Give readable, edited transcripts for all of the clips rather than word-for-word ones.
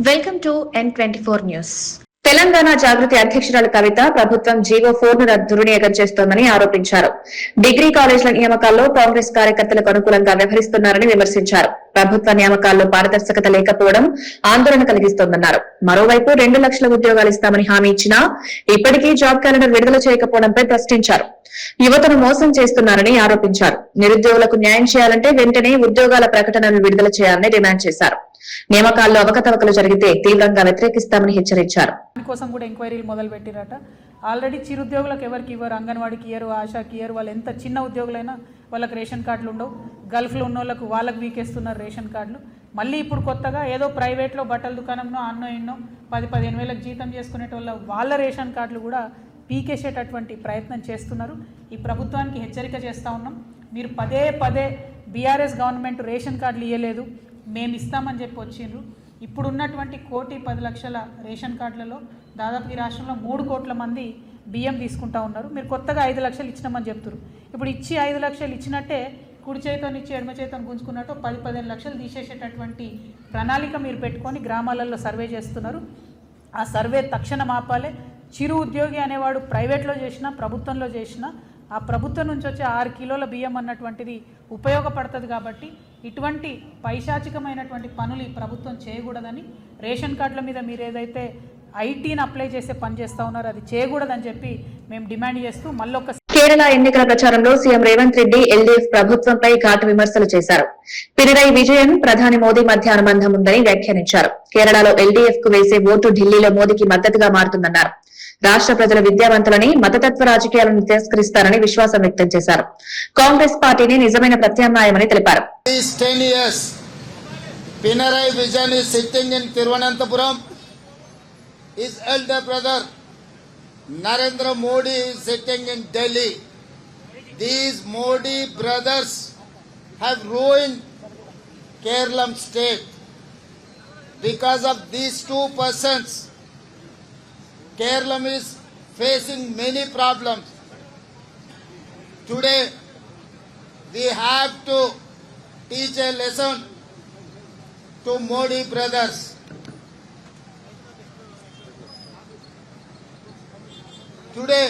Welcome to N24 news. Telangana Jagruthi అధ్యక్షురాలు కవిత ప్రభుత్వం GO 4 ను దుర్వినియోగం చేస్తోందని ఆరోపించారు. డిగ్రీ కాలేజీల నియామకాల్లో కాంగ్రెస్ కార్యకర్తలకు అనుకూలంగా వ్యవహరిస్తున్నారని విమర్శించారు. ప్రభుత్వ నియామకాల్లో పారదర్శకత లేకపోవడం ఆందోళన కలిగిస్తోందన్నారు. మరోవైపు 2 లక్షల ఉద్యోగాలు ఇస్తామని హామీ ఇచ్చినా ఇప్పటికీ జాబ్ క్యాలెండర్ విడుదల చేయకపోవడంపై ప్రశ్నించారు. యువతను మోసం చేస్తున్నారని ఆరోపించారు. నిరుద్యోగులకు న్యాయం చేయాలంటే వెంటనే ఉద్యోగాల ప్రకటనలు విడుదల చేయాలని డిమాండ్ చేశారు. నియామకాల్లో అవకతవకలు జరిగితే తీవ్రంగా వ్యతిరేకిస్తామని హెచ్చరించారు. కోసం కూడా ఎంక్వైరీలు మొదలు పెట్టిరట. ఆల్రెడీ చిరుద్యోగులకు ఎవరికి ఇవ్వరు, అంగన్వాడికి ఇయ్యరు, ఆశాకి ఇయ్యరు. వాళ్ళు ఎంత చిన్న ఉద్యోగులైనా వాళ్ళకి రేషన్ కార్డులు ఉండవు. గల్ఫ్లో ఉన్న వాళ్ళకు వాళ్ళకు వీకేస్తున్నారు రేషన్ కార్డులు. మళ్ళీ ఇప్పుడు కొత్తగా ఏదో ప్రైవేట్లో బట్టల దుకాణంలో అన్నో ఎన్నో 10-15 వేలకు జీతం చేసుకునేటోళ్ళ వాళ్ళ రేషన్ కార్డులు కూడా పీకేసేటటువంటి ప్రయత్నం చేస్తున్నారు. ఈ ప్రభుత్వానికి హెచ్చరిక చేస్తూ ఉన్నాం. మీరు పదే బీఆర్ఎస్ గవర్నమెంట్ రేషన్ కార్డులు ఇవ్వలేదు, మేము ఇస్తామని చెప్పి వచ్చిండ్రు. ఇప్పుడున్నటువంటి 1,10,00,000 రేషన్ కార్డులలో దాదాపు ఈ రాష్ట్రంలో 3 కోట్ల మంది బియ్యం తీసుకుంటా ఉన్నారు. మీరు కొత్తగా 5 లక్షలు ఇచ్చినామని చెప్తారు. ఇప్పుడు ఇచ్చి 5 లక్షలు ఇచ్చినట్టే కుడి చేతిని ఇచ్చి ఎడమ చేతిని గుంజుకున్నట్టు 10-15 లక్షలు తీసేసేటటువంటి ప్రణాళిక మీరు పెట్టుకొని గ్రామాలలో సర్వే చేస్తున్నారు. ఆ సర్వే తక్షణం ఆపాలే. చిరు ఉద్యోగి అనేవాడు ప్రైవేట్లో చేసినా ప్రభుత్వంలో చేసినా ఆ ప్రభుత్వం నుంచి వచ్చే 6 కిలోల బియ్యం అన్నటువంటిది ఉపయోగపడుతుంది. కాబట్టి ఇటువంటి పైశాచికమైనటువంటి పనులు ఈ ప్రభుత్వం చేయకూడదని, రేషన్ కార్డుల మీద మీరు ఏదైతే ఐటీని అప్లై చేసే పని చేస్తూ ఉన్నారో అది చేయకూడదని చెప్పి మేము డిమాండ్ చేస్తూ మళ్ళొక కేరళ ఎన్నికల ప్రచారంలో సీఎం రేవంత్ రెడ్డి ఎల్డీఎఫ్ ప్రభుత్వంపై ఘాటు విమర్శలు చేశారు. పినరయి విజయన్ ప్రధాని మోదీ మధ్య అనుబంధం ఉందని వ్యాఖ్యానించారు. కేరళలో ఎల్డీఎఫ్ కు వేసే ఓటు ఢిల్లీలో మోదీకి మద్దతుగా మారుతుందన్నారు. రాష్ట్ర ప్రజల విద్యావంతులని మతతత్వ రాజకీయాలను తిరస్కరిస్తారని విశ్వాసం వ్యక్తం చేశారు. కాంగ్రెస్ పార్టీని నిజమైన ప్రత్యామ్నాయమని తెలిపారు. Pinarayi Vijayan is sitting in Thiruvananthapuram. His elder brother Narendra Modi is sitting in Delhi. These Modi brothers have ruined Kerala state. Because of these two persons, Kerala is facing many problems. Today, we have to teach a lesson to Modi brothers. Today,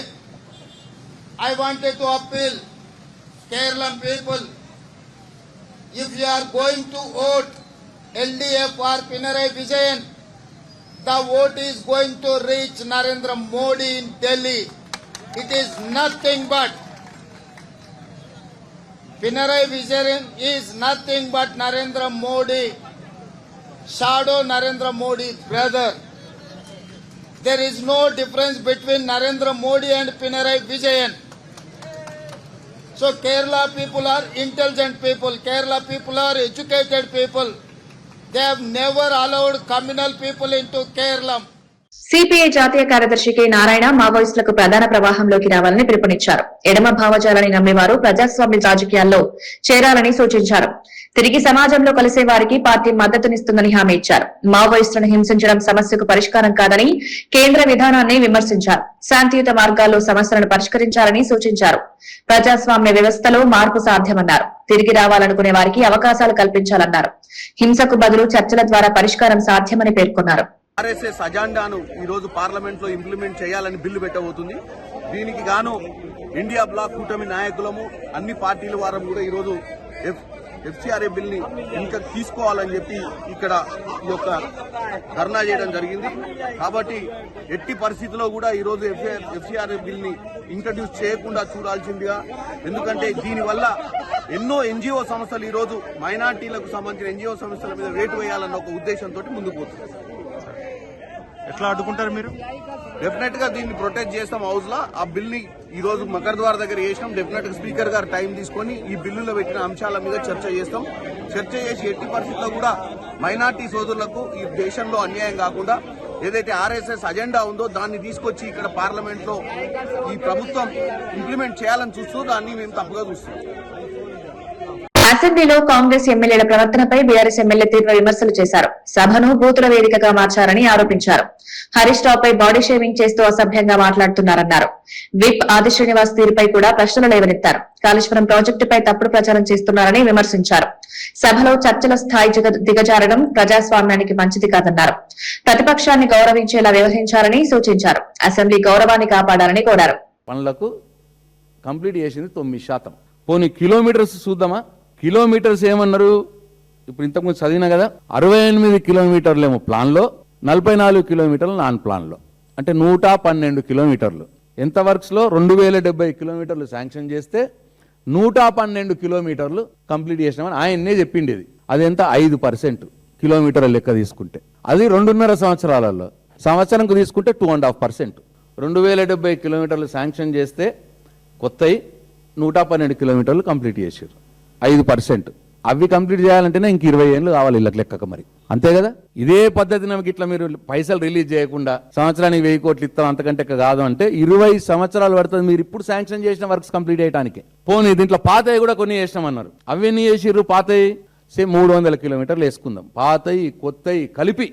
I wanted to appeal Kerala people, if you are going to vote LDF or Pinarayi Vijayan, the vote is going to reach Narendra Modi in Delhi. It is nothing but Pinarayi Vijayan is nothing but Narendra Modi, shadow Narendra Modi brother. There is no difference between Narendra Modi and Pinarayi Vijayan. So Kerala people are intelligent people. Kerala people are educated people. They have never allowed communal people into Kerala. CPI జాతీయ కార్యదర్శి K Narayana మావోయిస్టులకు ప్రధాన ప్రవాహంలోకి రావాలని పిలుపునిచ్చారు. ఎడమ భావజాలని నమ్మేవారు ప్రజాస్వామ్య రాజకీయాల్లో చేరాలని సూచించారు. తిరిగి సమాజంలో కలిసే వారికి పార్టీ మద్దతునిస్తుందని హామీ ఇచ్చారు. మావోయిస్టులను హింసించడం సమస్యకు పరిష్కారం కాదని కేంద్ర విధానాన్ని విమర్శించారు. శాంతియుత మార్గాల్లో సమస్యలను పరిష్కరించాలని సూచించారు. ప్రజాస్వామ్య వ్యవస్థలో మార్పు సాధ్యమన్నారు. తిరిగి రావాలనుకునే వారికి అవకాశాలు కల్పించాలన్నారు. హింసకు బదులు చర్చల ద్వారా పరిష్కారం సాధ్యమని పేర్కొన్నారు. ఆర్ఎస్ఎస్ అజెండాను ఈ రోజు పార్లమెంట్ లో ఇంప్లిమెంట్ చేయాలని బిల్లు పెట్టబోతుంది. దీనికి గాను ఇండియా బ్లాక్ కూటమి నాయకులము అన్ని పార్టీల వారం కూడా ఈ రోజు ఎఫ్సిఆర్ఏ బిల్ ని ఇంకా తీసుకోవాలని చెప్పి ఇక్కడ ఈ యొక్క ధర్నా చేయడం జరిగింది. కాబట్టి ఎట్టి పరిస్థితుల్లో కూడా ఈ రోజు ఎఫ్సిఆర్ఏ బిల్ ని ఇంట్రడ్యూస్ చేయకుండా చూడాల్సిందిగా, ఎందుకంటే దీనివల్ల ఎన్నో ఎన్జిఓ సంస్థలు ఈ రోజు మైనార్టీలకు సంబంధించిన ఎన్జిఓ సంస్థల మీద వేటు వేయాలన్న ఒక ఉద్దేశంతో ముందుకు పోతుంది. ఎట్లా అడ్డుకుంటారు మీరు? డెఫినెట్ గా దీన్ని ప్రొటెక్ట్ చేస్తాం. హౌస్ లో ఆ బిల్ ని ఈ రోజు మకర్ ద్వార్ దగ్గర చేసినాం. డెఫినెట్ గా స్పీకర్ గారు టైం తీసుకుని ఈ బిల్లులో పెట్టిన అంశాల మీద చర్చ చేస్తాం. చర్చ చేసి ఎట్టి పరిస్థితుల్లో కూడా మైనార్టీ సోదరులకు ఈ దేశంలో అన్యాయం కాకుండా ఏదైతే ఆర్ఎస్ఎస్ అజెండా ఉందో దాన్ని తీసుకొచ్చి ఇక్కడ పార్లమెంట్ లో ఈ ప్రభుత్వం ఇంప్లిమెంట్ చేయాలని చూస్తూ దాన్ని మేము తప్పుగా చూస్తాం. అసెంబ్లీలో కాంగ్రెస్ ఎమ్మెల్యేల ప్రవర్తనపై బీఆర్ఎస్ ఎమ్మెల్యే తీవ్ర విమర్శలు చేశారు. సభను బూతుల వేదికగా మార్చారని ఆరోపించారు. హరీష్ రావుపై బాడీ షేవింగ్ చేస్తూ అసభ్యంగా మాట్లాడుతున్నారన్నారు. విప్ ఆది శ్రీనివాస్ తీరుపై కూడా ప్రశ్నలు లేవనెత్తారు. కాళేశ్వరం ప్రాజెక్టుపై తప్పుడు ప్రచారం చేస్తున్నారని విమర్శించారు. సభలో చర్చల స్థాయి దిగజారడం ప్రజాస్వామ్యానికి మంచిది కాదన్నారు. ప్రతిపక్షాన్ని గౌరవించేలా వ్యవహరించాలని సూచించారు. అసెంబ్లీ గౌరవాన్ని కాపాడాలని కోరారు. పనులకు కంప్లీట్ చేసింది 9%. పోనీ కిలోమీటర్స్ చూద్దామా? కిలోమీటర్స్ ఏమన్నారు? ఇప్పుడు ఇంతకుముందు చదివినా కదా, 68 కిలోమీటర్లేమో ప్లాన్లో, 44 కిలోమీటర్లు నాన్ ప్లాన్లో, అంటే 112 కిలోమీటర్లు. ఎంత వర్క్స్లో 2070 కిలోమీటర్లు శాంక్షన్ చేస్తే 112 కిలోమీటర్లు కంప్లీట్ చేసినామని ఆయన్నే చెప్పిండేది. అది ఎంత? 5% కిలోమీటర్ల లెక్క తీసుకుంటే. అది 2.5 సంవత్సరాలలో. సంవత్సరంకు తీసుకుంటే 2.5%. 2070 కిలోమీటర్లు శాంక్షన్ చేస్తే కొత్తవి 112 కిలోమీటర్లు కంప్లీట్ చేశారు. 5%. అవి కంప్లీట్ చేయాలంటేనే ఇంక 20 ఏళ్ళు కావాలి ఇళ్ళకి లెక్కక. మరి అంతే కదా. ఇదే పద్ధతి నమ్మకి ఇట్లా మీరు పైసలు రిలీజ్ చేయకుండా సంవత్సరానికి 1000 కోట్లు ఇస్తాం అంతకంటే కాదు అంటే 20 సంవత్సరాలు పడుతుంది మీరు ఇప్పుడు శాంక్షన్ చేసిన వర్క్స్ కంప్లీట్ చేయడానికి. పోనీ దీంట్లో పాతవి కూడా కొన్ని చేసినామన్నారు. అవి ఎన్ని చేసిర్రు? పాతవి సేమ్ 300 కిలోమీటర్లు వేసుకుందాం. పాతవి కొత్తవి కలిపి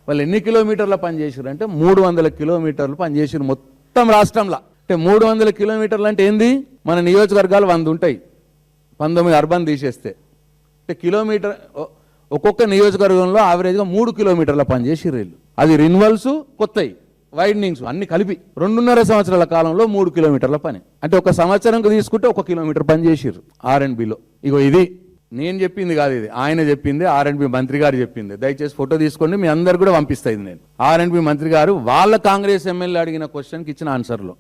వాళ్ళు ఎన్ని కిలోమీటర్ల పని చేసారు అంటే 300 కిలోమీటర్లు పని చేసారు మొత్తం రాష్ట్రంలో. అంటే 300 కిలోమీటర్లు అంటే ఏంది? మన నియోజకవర్గాలు 100 ఉంటాయి, 19 అర్బన్ తీసేస్తే. అంటే కిలోమీటర్ ఒక్కొక్క నియోజకవర్గంలో యావరేజ్గా 3 కిలోమీటర్ల పని చేసిర్రు వీళ్ళు. అది రిన్వల్స్, కొత్తవి, వైడనింగ్స్ అన్ని కలిపి 2.5 సంవత్సరాల కాలంలో 3 కిలోమీటర్ల పని. అంటే ఒక సంవత్సరంకు తీసుకుంటే 1 కిలోమీటర్ పని చేసిర్రు R&Bలో. ఇగో ఇది నేను చెప్పింది కాదు, ఇది ఆయన చెప్పింది, R&B మంత్రి గారు చెప్పింది. దయచేసి ఫోటో తీసుకోండి, మీ అందరు కూడా పంపిస్తాయి. నేను R&B మంత్రి గారు వాళ్ళ కాంగ్రెస్ ఎమ్మెల్యే అడిగిన క్వశ్చన్కి ఇచ్చిన ఆన్సర్లో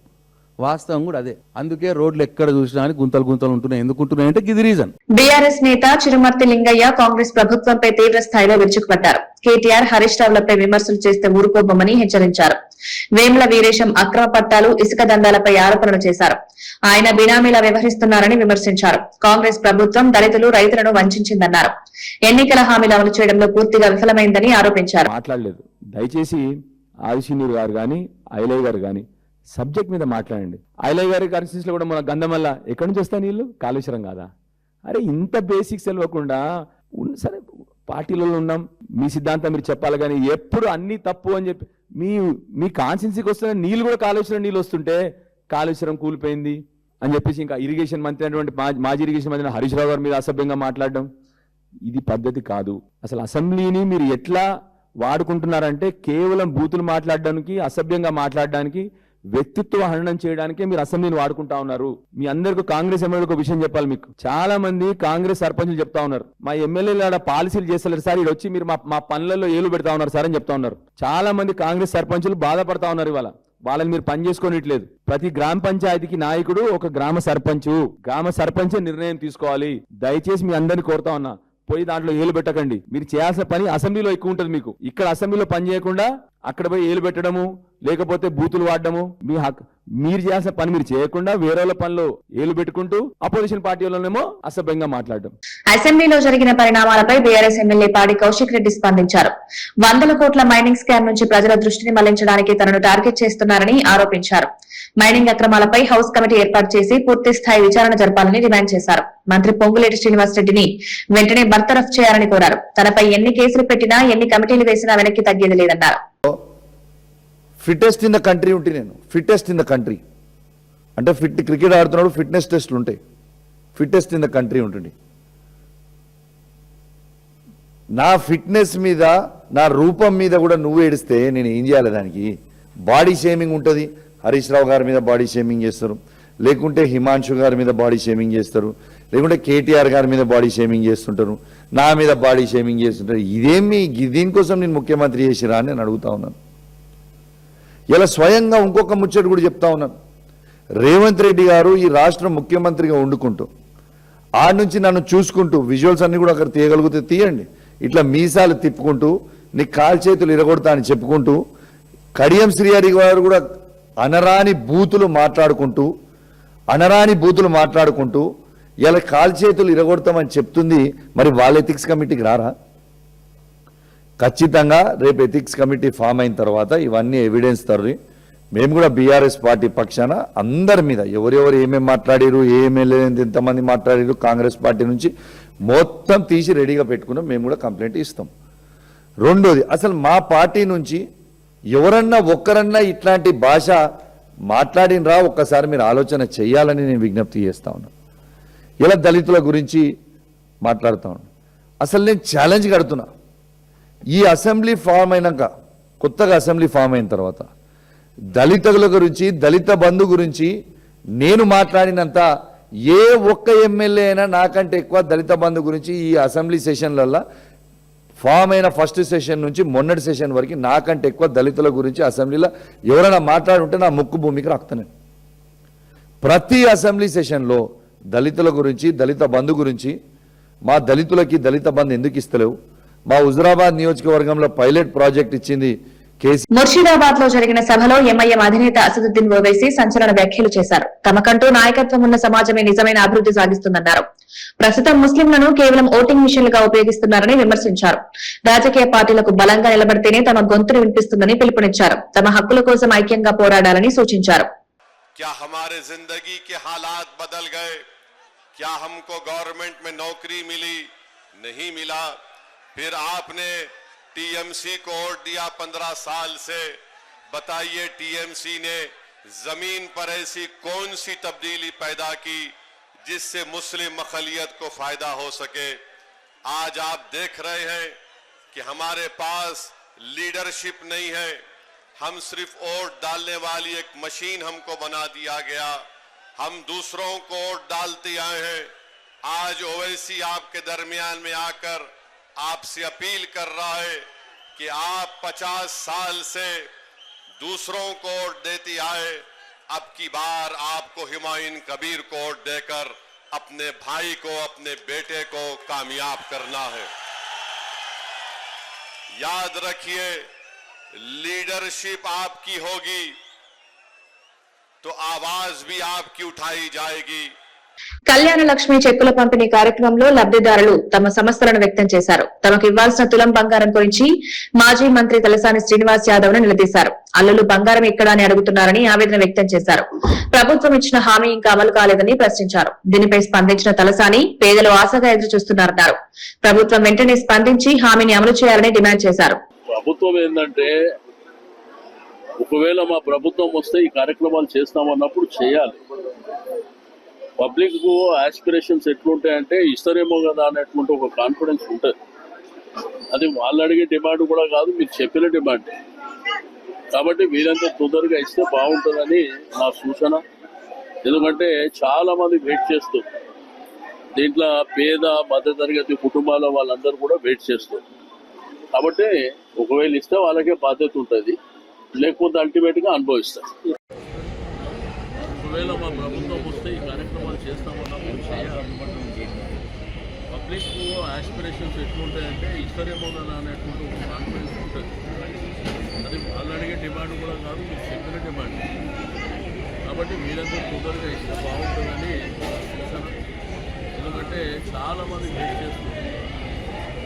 వాస్తవం కూడా అదే. అందుకే రోడ్లు ఎక్కడ చూసినా గుంతలు గుంతలు ఉంటున్నాయి. ఎందుకు ఉంటున్నాయి అంటే ఇది రీజన్. బీఆర్ఎస్ నేత చిరుమర్తి లింగయ్య కాంగ్రెస్ ప్రభుత్వంపై తీవ్ర స్థాయిలో విరుచుకుపడ్డారు. కేటీఆర్, హరీష్ రావులపై విమర్శలు చేస్తే ఊరుకోబోమని హెచ్చరించారు. వేముల వీరేశం అక్రమ పట్టాలు, ఇసుక దందాలపై ఆరోపణలు చేశారు. ఆయన బినామీలా వ్యవహరిస్తున్నారని విమర్శించారు. కాంగ్రెస్ ప్రభుత్వం దళితులు, రైతులను వంచిందన్నారు. ఎన్నికల హామీలు అమలు చేయడంలో పూర్తిగా విఫలమైందని ఆరోపించారు. మాట్లాడలేదు. దయచేసి ఆదిశీనూరు గారు కానీ ఐలయ్య గారు కానీ సబ్జెక్ట్ మీద మాట్లాడండి. ఐలయ్య గారి కాన్స్టిట్యూన్సీలో కూడా మన గంధమల్ల ఎక్కడి నుంచి వస్తాయి నీళ్ళు? కాళేశ్వరం కాదా? అరే ఇంత బేసిక్స్ తెలియకుండా సరే పార్టీలలో ఉన్నాం, మీ సిద్ధాంతం మీరు చెప్పాలి, కానీ ఎప్పుడు అన్ని తప్పు అని చెప్పి మీ కాన్స్టిట్యూన్సీకి వస్తున్న నీళ్ళు కూడా కాళేశ్వరం నీళ్ళు వస్తుంటే కాళేశ్వరం కూలిపోయింది అని చెప్పేసి ఇంకా ఇరిగేషన్ మంత్రి అయినటువంటి మాజీ ఇరిగేషన్ మంత్రి హరీష్ రావు గారి మీద అసభ్యంగా మాట్లాడడం ఇది పద్ధతి కాదు. అసలు అసెంబ్లీని మీరు ఎట్లా వాడుకుంటున్నారంటే కేవలం బూతులు మాట్లాడడానికి, అసభ్యంగా మాట్లాడడానికి, వ్యక్తిత్వ హననం చేయడానికే మీరు అసెంబ్లీని వాడుకుంటా ఉన్నారు. మీ అందరికీ కాంగ్రెస్ ఎమ్మెల్యేలకు విషయం చెప్పాలి. మీకు చాలా మంది కాంగ్రెస్ సర్పంచులు చెప్తా ఉన్నారు, మా ఎమ్మెల్యేలు ఆడ పాలసీలు చేస్తలేరు సార్, ఇక్కడ వచ్చి మీరు మా పనులలో ఏలు పెడతా ఉన్నారు సార్ అని చెప్తా ఉన్నారు. చాలా మంది కాంగ్రెస్ సర్పంచులు బాధపడతా ఉన్నారు. ఇవాళ వాళ్ళని మీరు పని చేసుకోనిట్లేదు. ప్రతి గ్రామ పంచాయతీకి నాయకుడు ఒక గ్రామ సర్పంచ్ నిర్ణయం తీసుకోవాలి. దయచేసి మీ అందరినీ కోరుతా ఉన్నా, పోయి దాంట్లో ఏలు పెట్టకండి. మీరు చేయాల్సిన పని అసెంబ్లీలో ఎక్కువ ఉంటుంది. మీకు ఇక్కడ అసెంబ్లీలో పని చేయకుండా అక్కడ పోయి ఏలు పెట్టడము, లేకపోతే బూతులు వాడడము, మీరు చేయాల్సిన పని మీరు చేయకుండా వేరే పనిలో ఏలు పెట్టుకుంటూ అపోజిషన్ పార్టీ వాళ్ళనేమో అసభ్యంగా మాట్లాడడం. అసెంబ్లీలో జరిగిన పరిణామాలపై బీఆర్ఎస్ ఎమ్మెల్యే పాడి కౌశిక్ రెడ్డి స్పందించారు. 100 కోట్ల మైనింగ్ స్కామ్ నుంచి ప్రజల దృష్టిని మళ్లించడానికి తనను టార్గెట్ చేస్తున్నారని ఆరోపించారు. మైనింగ్ అక్రమాలపై హౌస్ కమిటీ ఏర్పాటు చేసి పూర్తి స్థాయి విచారణ జరపాలని డిమాండ్ చేశారు. మంత్రి పొంగులేటి శ్రీనివాస్ రెడ్డిని వెంటనే బర్తరఫ్ చేయాలని కోరారు. తనపై ఎన్ని కేసులు పెట్టినా, ఎన్ని కమిటీలు వేసినా వెనక్కి తగ్గేది లేదన్నారు. ఫిట్టెస్ట్ ఇన్ ద కంట్రీ ఉంటే నేను ఫిట్టెస్ట్ ఇన్ ద కంట్రీ అంటే క్రికెట్ ఆడుతున్నాడు, ఫిట్నెస్ టెస్ట్లు ఉంటాయి, ఫిట్టెస్ట్ ఇన్ ద కంట్రీ ఉంటుంది. నా ఫిట్నెస్ మీద, నా రూపం మీద కూడా నువ్వు ఏడిస్తే నేను ఏం చేయాలి? దానికి బాడీ షేమింగ్ ఉంటుంది. హరీష్ రావు గారి మీద బాడీ షేమింగ్ చేస్తారు, లేకుంటే హిమాంశు గారి మీద బాడీ షేమింగ్ చేస్తారు, లేకుంటే కేటీఆర్ గారి మీద బాడీ షేమింగ్ చేస్తుంటారు, నా మీద బాడీ షేమింగ్ చేస్తుంటారు. ఇదేమి దీనికోసం నేను ముఖ్యమంత్రి చేసిరా అని నేను అడుగుతా ఉన్నాను. ఇలా స్వయంగా ఇంకొక ముచ్చట కూడా చెప్తా ఉన్నాను. రేవంత్ రెడ్డి గారు ఈ రాష్ట్ర ముఖ్యమంత్రిగా వండుకుంటూ ఆడ నుంచి నన్ను చూసుకుంటూ, విజువల్స్ అన్ని కూడా అక్కడ తీయగలిగితే తీయండి, ఇట్లా మీసాలు తిప్పుకుంటూ నీ కాలు చేతులు ఇరగొడతా అని చెప్పుకుంటూ, కడియం శ్రీహరి గారు కూడా అనరాని బూతులు మాట్లాడుకుంటూ ఇలా కాలు చేతులు ఇరగొడతామని చెప్తుంది. మరి వాళ్ళ ఎథిక్స్ కమిటీకి రారా? ఖచ్చితంగా రేపు ఎథిక్స్ కమిటీ ఫామ్ అయిన తర్వాత ఇవన్నీ ఎవిడెన్స్ తరలి మేము కూడా బీఆర్ఎస్ పార్టీ పక్షాన అందరి మీద ఎవరెవరు ఏమేమి మాట్లాడారు, ఏ ఎమ్మెల్యే ఎంతమంది మాట్లాడారు, కాంగ్రెస్ పార్టీ నుంచి మొత్తం తీసి రెడీగా పెట్టుకున్నాం, మేము కూడా కంప్లైంట్ ఇస్తాం. రెండోది, అసలు మా పార్టీ నుంచి ఎవరన్నా ఒక్కరన్నా ఇట్లాంటి భాష మాట్లాడినరా ఒక్కసారి మీరు ఆలోచన చేయాలని నేను విజ్ఞప్తి చేస్తా ఉన్నాను. ఇలా దళితుల గురించి మాట్లాడుతూ ఉన్నాను. అసలు నేను ఛాలెంజ్ కడుతున్నా, ఈ అసెంబ్లీ ఫామ్ అయినాక, కొత్తగా అసెంబ్లీ ఫామ్ అయిన తర్వాత దళితుల గురించి, దళిత బంధు గురించి నేను మాట్లాడినంత ఏ ఒక్క ఎమ్మెల్యే అయినా నాకంటే ఎక్కువ దళిత బంధు గురించి ఈ అసెంబ్లీ సెషన్లలో ఫామ్ అయిన ఫస్ట్ సెషన్ నుంచి మొన్నటి సెషన్ వరకు నాకంటే ఎక్కువ దళితుల గురించి అసెంబ్లీలో ఎవరైనా మాట్లాడుంటే నా ముక్కు భూమికి రాకుతాను. ప్రతి అసెంబ్లీ సెషన్లో దళితుల గురించి, దళిత బంధు గురించి, మా దళితులకి దళిత బంధు ఎందుకు ఇస్తలేవు, మా హుజురాబాద్ నియోజకవర్గంలో పైలట్ ప్రాజెక్ట్ ఇచ్చింది ముర్షిదాబాద్ లో జరిగిన సభలో ఎంఐఎం అధినేత అసదుద్దీన్ ఓవైసీ సంచలన వ్యాఖ్యలు చేశారు. తమకంటూ నాయకత్వం ఉన్న సమాజమే నిజమైన అభివృద్ధి సాగిస్తుందన్నారు. ప్రస్తుతం ముస్లింలను కేవలం ఓటింగ్ మిషన్లుగా ఉపయోగిస్తున్నారని విమర్శించారు. రాజకీయ పార్టీలకు బలంగా నిలబడితేనే తమ గొంతును వినిపిస్తుందని పిలుపునిచ్చారు. తమ హక్కుల కోసం ఐక్యంగా పోరాడాలని సూచించారు. टीएमसी को वोट दिया 15 साल से, बताइए टीएमसी ने जमीन पर ऐसी कौन सी तब्दीली पैदा की जिससे मुस्लिम अक़लियत को फायदा हो सके। आज आप देख रहे हैं कि हमारे पास लीडरशिप नहीं है, हम सिर्फ वोट डालने वाली एक मशीन हमको बना दिया गया, हम दूसरों को वोट डालते आए हैं। आज ओवैसी आपके दरमियान में आकर आपसे अपील कर रहा है कि आप 50 साल से दूसरों को वोट देते आए, अब की बार आपको हुमायूं कबीर को वोट देकर अपने भाई को, अपने बेटे को कामयाब करना है। याद रखिए, लीडरशिप आपकी होगी तो आवाज भी आपकी उठाई जाएगी। కళ్యాణ లక్ష్మి చెక్కుల పంపిణీ కార్యక్రమంలో లబ్ధిదారులు తమ సమస్యలను వ్యక్తం చేశారు. తమకు ఇవ్వాల్సిన తులం బంగారం గురించి మాజీ మంత్రి తలసాని శ్రీనివాస్ యాదవ్ ను నిలదీశారు. అల్లులు బంగారం ఎక్కడా అని అడుగుతున్నారని ఆవేదన వ్యక్తం చేశారు. ప్రభుత్వం ఇచ్చిన హామీ ఇంకా అమలు కాలేదని ప్రశ్నించారు. దీనిపై స్పందించిన తలసాని పేదలు ఆశగా ఎదురు చూస్తున్నారన్నారు. ప్రభుత్వం వెంటనే స్పందించి హామీని అమలు చేయాలని డిమాండ్ చేశారు. ప్రభుత్వం ఏంటంటే, ఒకవేళ మా ప్రభుత్వం వస్తే ఈ కార్యక్రమాలు చేస్తామన్నప్పుడు చేయాలి. పబ్లిక్ కు ఆస్పిరేషన్స్ ఎట్లుంటాయంటే ఇస్తారేమో కదా అనేటువంటి ఒక కాన్ఫిడెన్స్ ఉంటుంది. అది వాళ్ళు అడిగే డిమాండ్ కూడా కాదు, మీరు చెప్పిన డిమాండ్. కాబట్టి వీరంతా తొందరగా ఇస్తే బాగుంటుందని నా సూచన. ఎందుకంటే చాలా మంది వెయిట్ చేస్తారు. దీంట్లో పేద మధ్యతరగతి కుటుంబాల వాళ్ళందరూ కూడా వెయిట్ చేస్తారు. కాబట్టి ఒకవేళ ఇస్తే వాళ్ళకే బాధ్యత ఉంటుంది, లేకపోతే అల్టిమేట్గా అనుభవిస్తారు. ఒకవేళ మా ప్రభుత్వం వస్తే ఈ కార్యక్రమాలు చేస్తామన్నప్పుడు చేయాలి. పబ్లిక్ ఆస్పిరేషన్స్ ఎట్లుంటాయంటే ఇస్తారేమో కదా అనేటువంటి ఒక కాన్ఫిడెన్స్ ఉంటుంది. అది వాళ్ళు అడిగే డిమాండ్ కూడా కాదు, మీరు చెప్పిన డిమాండ్. కాబట్టి మీరంతా తొందరగా ఇస్తే బాగుంటుందని సూచన. ఎందుకంటే చాలామంది వెయిట్ చేస్తున్నారు.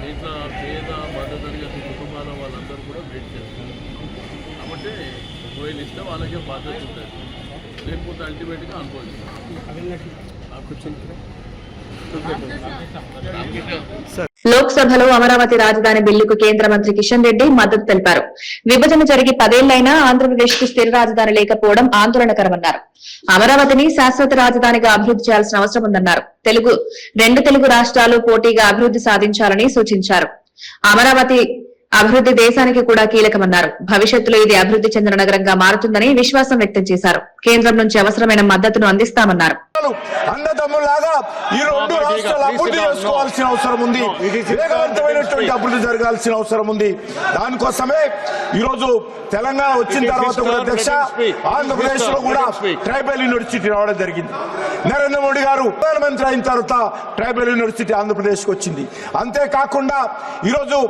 దీంట్లో పేద మధ్యతరగతి కుటుంబాల వాళ్ళందరూ కూడా వెయిట్ చేస్తున్నారు. కాబట్టి ఒకవేళ ఇస్తే వాళ్ళకే బాధ్యత ఉంటుంది, లేకపోతే అల్టిమేట్గా అనుభవిస్తారు. లోక్సభలో అమరావతి రాజధాని బిల్లుకు కేంద్ర మంత్రి కిషన్ రెడ్డి మద్దతు తెలిపారు. విభజన జరిగి 10 ఏళ్లైనా ఆంధ్రప్రదేశ్ కు స్థిర రాజధాని లేకపోవడం ఆందోళనకరమన్నారు. అమరావతిని శాశ్వత రాజధానిగా అభివృద్ధి చేయాల్సిన అవసరం ఉందన్నారు. రెండు తెలుగు రాష్ట్రాలు పోటీగా అభివృద్ధి సాధించాలని సూచించారు. అమరావతి అభివృద్ధి దేశానికి కూడా కీలకమన్నారు. భవిష్యత్తులో ఇది అభివృద్ధి చెందిన నగరంగా మారుతుందని విశ్వాసం వ్యక్తం చేశారు. కేంద్రం నుంచి అవసరమైన మద్దతును అందిస్తామన్నారు. అన్నదమ్ములాగా ఈ రెండు రాష్ట్రాలు అభివృద్ధి చేసుకోవాల్సిన అవసరం ఉంది, వేగవంతమైనటువంటి అభివృద్ధి జరగాల్సిన అవసరం ఉంది. దానికోసమే ఈరోజు తెలంగాణ వచ్చిన తర్వాత కూడా అధ్యక్ష ఆంధ్రప్రదేశ్ లో కూడా ట్రైబల్ యూనివర్సిటీ రావడం జరిగింది. నరేంద్ర మోడీ గారు ప్రధానమంత్రి అయిన తర్వాత ట్రైబల్ యూనివర్సిటీ ఆంధ్రప్రదేశ్ కు వచ్చింది. అంతేకాకుండా ఈరోజు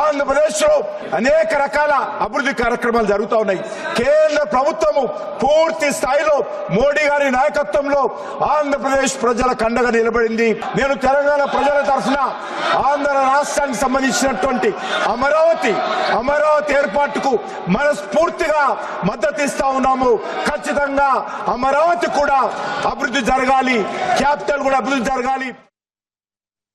ఆంధ్రప్రదేశ్ లో అనేక రకాల అభివృద్ధి కార్యక్రమాలు జరుగుతూ ఉన్నాయి. కేంద్ర ప్రభుత్వము పూర్తి స్థాయిలో మోడీ గారి నాయకత్వంలో ఆంధ్రప్రదేశ్ ప్రజల కండగా నిలబడింది. నేను తెలంగాణ ప్రజల తరఫున ఆంధ్ర రాష్ట్రానికి సంబంధించినటువంటి అమరావతి ఏర్పాటుకు మనస్ఫూర్తిగా మద్దతు ఇస్తా ఉన్నాము. ఖచ్చితంగా అమరావతి కూడా అభివృద్ధి జరగాలి, క్యాపిటల్ కూడా అభివృద్ధి జరగాలి.